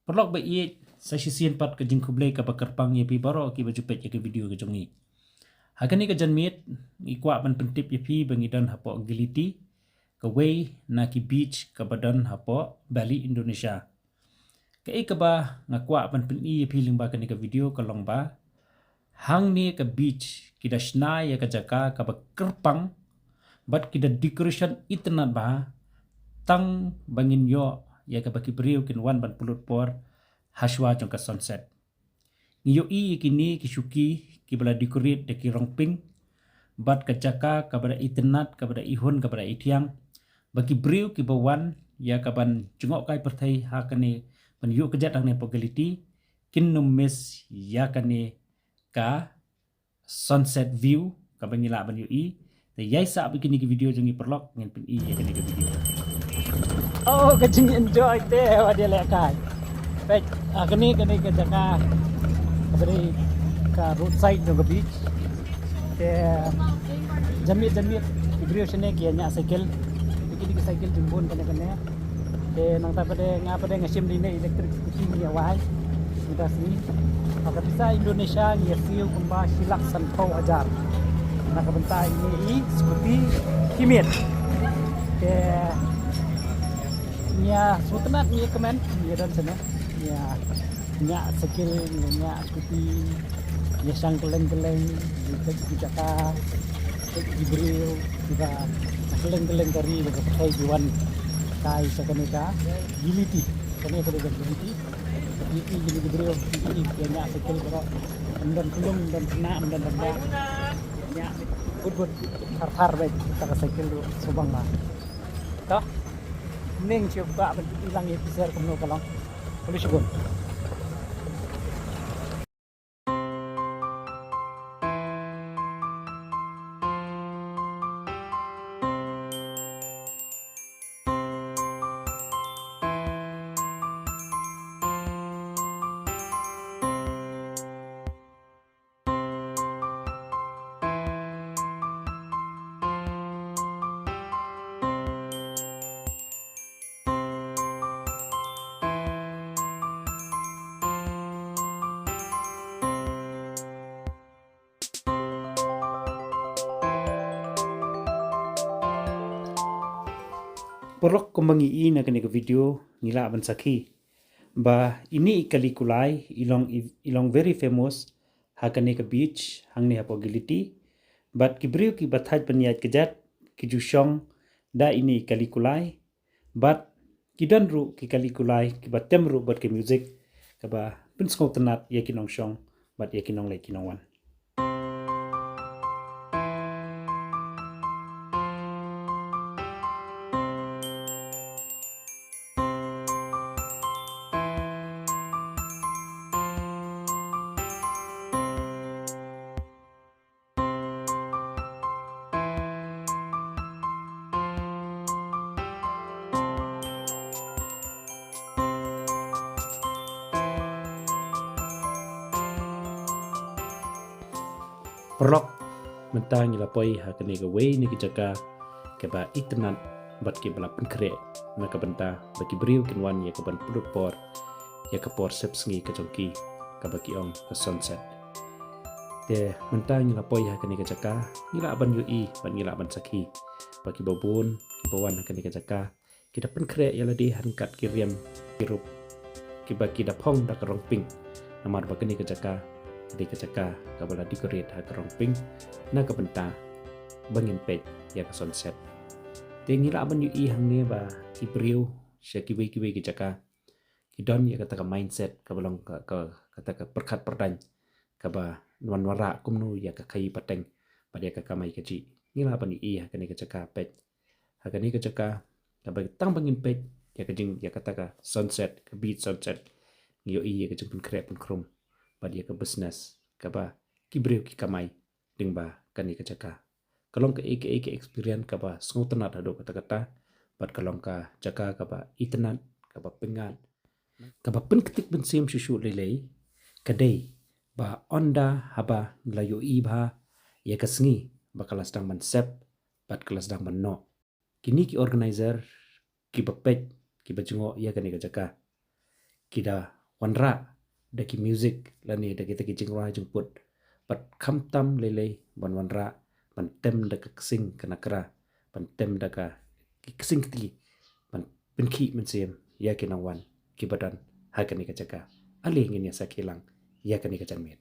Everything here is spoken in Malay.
Perlok ba iye sa sisian pat ka jing kublay ka pakarpang ya pi baro ki bajupet ya ke video ka jongi. Hakani ka janmit ikwa ban pentip ya pi bangidan hapo giliti ka way na ki beach ka badan hapo Bali Indonesia. Ka ka ba ngakwa ban peni ya pi lingba ka ni ka video ka long ba hang ni ka beach kida sna ya ka jaka ka ba kerpang bat kida decoration itna ba tang bangin yo ya ka baki beriu kin wan ban pulut por haswa jong ka sunset. Niyo i kini kisuki ki bala decorate de ki rongping bat ka jaka ka bada itnat ka bada ihun ka bada itiang baki beriu ki bawan ya ka ban jungok kai pertai ha kani ban yu kejat ang ne pogaliti kin numis ya kani ka sunset view ka bangila ban yu i the yai sa bikini ki video jongi perlok ngin pin i ya kani ka video. Oh, kajing enjoy te wadia lekai. Baik, kani ke jaka beri ka roadside no beach. Te jamit video sene ki nya cycle. Bikini ki cycle jumbon kene. Te nang ta pada ngasim dine electric scooty ni awai. Kita sini. Maka bisa Indonesia ni siu kumba silak sanpau ajar. Nak bentai ni scooty kimit. Te nya sutenat nya kemen nya dan sana nya skill nya kuti nya sang keleng-keleng di Jakarta di Beriu juga keleng-keleng dari berbagai juan kai sekenika giliti kene pada giliti giliti di Beriu ini nya skill karo dan belum dan kena dan benda nya good har baik kita skill subang lah toh ning coba bilang ya bisa kamu kalau boleh syukur. Porok kumbangi i na kani video nila ban sakhi ba ini ikali kulai ilong very famous ha kani ka beach hang ni hapo giliti but kibriu ki bathaj paniat kejat ki jushong da ini ikali kulai but kidan ru ki kali kulai ki batem ru but ki music ka ba pinsko tanat ya kinong shong but ya kinong lai kinong wan. Perlok mentang ila poi ha kene ga way ni kijaka ke ba itnat bat ke bala penkre na ka benta baki beriu kinwan ya ka ban pudut por ya ka por sepsngi ka jongki ka baki ong ka sunset te mentang ila poi ha kene kijaka ila ban yu i ban ila ban sakhi baki babun ki bawan ha kene kijaka kita penkre ya ladi hankat kiriam kirup ki baki da phong da ka rongping namar ba kene kijaka di kecaka kabala decorate ha karong ping na kabenta bangin pet ya ka sunset tengila ban yu i hang ne ba ki priu sya ki we kecaka ki don ya kata ka mindset kabalong ka kata ka perkat perdan ka ba nuan wara kumnu ya ka kai pateng pada ka kamai kaji ngila ban yu i ha kani kecaka pet ha kani kecaka ka ba tang bangin pet ya ka jing ya kata ka sunset ka beat sunset yu i ya ka jing pun krep pun krum pada ke business kaba kibreu ki kamai dingba kani kecaka kalong ka ek experience kaba sngutnat hado kata-kata pat kalong ka jaka kaba itnat kaba pengat kaba penketik bensim susu lelei kadai ba onda haba layu ibha ya kasngi bakala sedang mansep pat kelas sedang menno kini ki organizer ki bapet ki bajungo ya kani kecaka kita wanra daki music lani daki taki jingwa jengput pat kamtam lele wanra pan tem daka kesing kenakra pan tem daka kesing ti pan penki mensiem ya kinawan kibadan hakani kacaka ali ngin ya sakilang ya kani kacanmet.